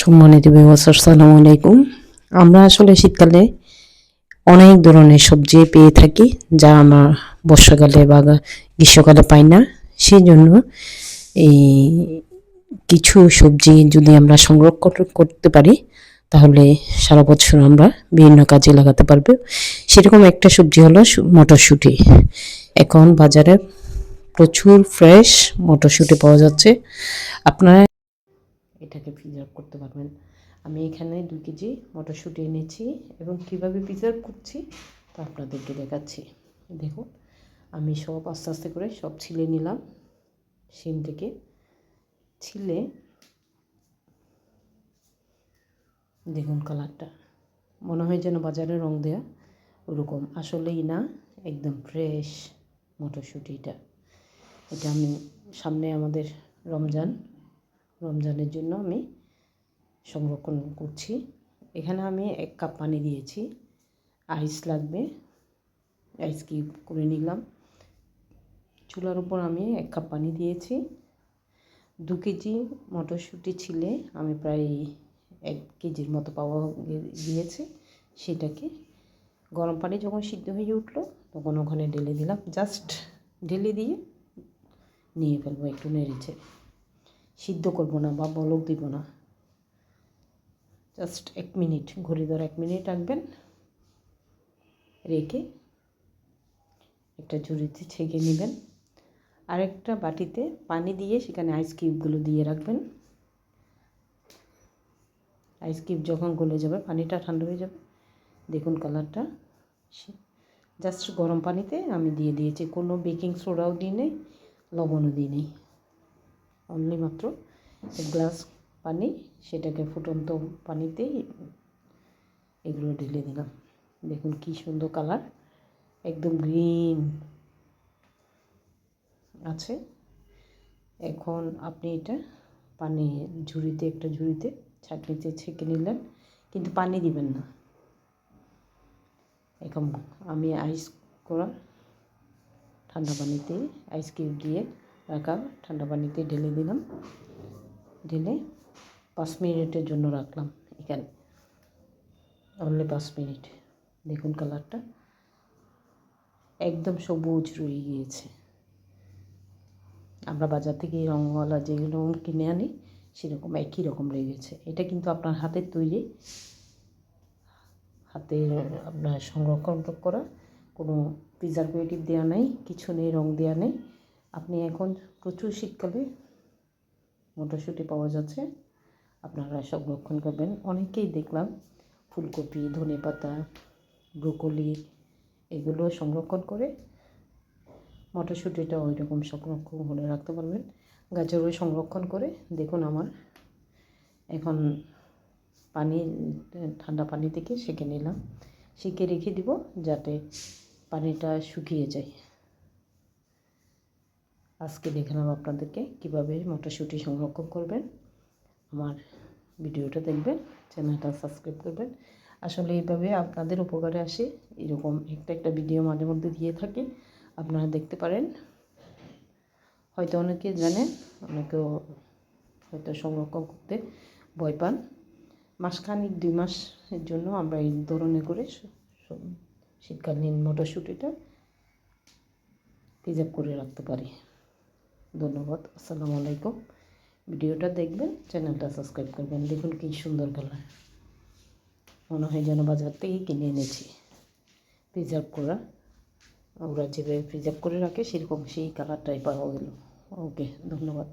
সম্মানিত ভিউয়ার্স, আসসালামু আলাইকুম। আমরা আসলে শীতকালে অনেক ধরনের সবজি পেয়ে থাকি, যা আমরা বর্ষাকালে বা গ্রীষ্মকালে পাই না। সেই জন্য এই কিছু সবজি যদি আমরা সংরক্ষণ করতে পারি, তাহলে সারা বছর আমরা বিভিন্ন কাজে লাগাতে পারবো। সেরকম একটা সবজি হলো মটরশুঁটি। এখন বাজারে প্রচুর ফ্রেশ মটরশুঁটি পাওয়া যাচ্ছে। আপনারা এটাকে প্রিজার্ভ করতে পারবেন। আমি এখানে 2 কেজি মটরশুঁটি এনেছি এবং কীভাবে প্রিজার্ভ করছি তা আপনাদেরকে দেখাচ্ছি। দেখুন, আমি সব আস্তে আস্তে করে সব ছিলে নিলাম। শিম থেকে ছিলে দেখুন কালারটা মনে হয় যেন বাজারে রং দেয়া, ওরকম আসলেই না, একদম ফ্রেশ মটরশুঁটিটা। এটা আমি সামনে আমাদের রমজানের জন্য আমি সংরক্ষণ করছি। এখানে আমি 1 কাপ পানি দিয়েছি, আইস লাগবে, আইস কিউব করে নিলাম। চুলার উপর আমি 1 কাপ পানি দিয়েছি। 2 কেজি মটরশুঁটি ছিলে আমি প্রায় 1 কেজির মতো পাওয়া দিয়েছি। সেটাকে গরম পানি যখন সিদ্ধ হয়ে উঠলো তখন ওখানে ঢেলে দিলাম। জাস্ট ঢেলে দিয়ে নিয়ে ফেলবো, একটু নেড়েছে, সিদ্ধ করবো না বা বলক দিব না। জাস্ট 1 মিনিট, ঘড়ি ধরে 1 মিনিট রাখবেন। রেখে একটা ঝুড়িতে ছেঁকে নেবেন। আরেকটা বাটিতে পানি দিয়ে সেখানে আইস কিউবগুলো দিয়ে রাখবেন। আইস কিউব যখন গলে যাবে, পানিটা ঠান্ডা হয়ে যাবে, দেখুন কালারটা। জাস্ট গরম পানিতে আমি দিয়ে দিয়েছি, কোনো বেকিং সোডাও দিই নেই, লবণও দিই নেই। অনলি মাত্র 1 গ্লাস পানি, সেটাকে ফুটন্ত পানিতেই এগুলো ঢেলে দিলাম। দেখুন কি সুন্দর কালার, একদম গ্রিন আছে। এখন আপনি এটা পানি একটা ঝুড়িতে ছাঁকনিতে ছেঁকে নিলেন, কিন্তু পানি দিবেন না। এখন আমি আইস করা ঠান্ডা পানিতে আইস কিউব দিয়ে রাখা ঠান্ডা পানিতে ঢেলে দিলাম। ঢেলে 5 মিনিটের জন্য রাখলাম এখানে, অনলি 5 মিনিট। দেখুন কালারটা একদম সবুজ রয়ে গিয়েছে। আমরা বাজার থেকে রঙওয়ালা যেগুলো কিনে আনি সেরকম একই রকম লেগেছে। এটা কিন্তু আপনার হাতের তৈরি, আপনার সংরক্ষণ করা, কোনো প্রিজারভেটিভ দেওয়া নেই, কিছু নেই, রং দেওয়া নেই। আপনি এখন প্রচুর শীতকালে মটরশুঁটি পাওয়া যাচ্ছে, আপনারা সংরক্ষণ করবেন। অনেকেই দেখলাম ফুলকপি, ধনেপাতা, ব্রোকলি এগুলো সংরক্ষণ করে মটরশুঁটিটা ওই রকম সংরক্ষণ করে রাখতে পারবেন। গাজরও সংরক্ষণ করে। দেখুন আমার এখন ঠান্ডা পানি থেকে সেঁকে নিলাম, সেঁকে রেখে দিব যাতে পানিটা শুকিয়ে যায়। আজকে দেখালাম আপনাদেরকে কীভাবে মটরশুঁটি সংরক্ষণ করবেন। আমার ভিডিওটা দেখবেন, চ্যানেলটা সাবস্ক্রাইব করবেন। আসলে এইভাবে আপনাদের উপকারে আসে, এরকম একটা ভিডিও মাঝে মধ্যে দিয়ে থাকি, আপনারা দেখতে পারেন। হয়তো অনেকে জানেন, অনেকেও হয়তো সংরক্ষণ করতে ভয় পান। মাসখানিক 2 মাসের জন্য আমরা এই ধরনের করে শীতকালীন মটরশুঁটিটা প্রিজার্ভ করে রাখতে পারি। ধন্যবাদ, আসসালামু আলাইকুম। ভিডিওটা দেখবেন, চ্যানেলটা সাবস্ক্রাইব করবেন। দেখুন কি সুন্দর কালার, মনে হয় যেন বাজার থেকে কিনে এনেছি। প্রিজার্ভ করা, ওরা যেভাবে প্রিজার্ভ করে রাখে সেরকম সেই কালারটাই পাওয়া গেল। ওকে, ধন্যবাদ।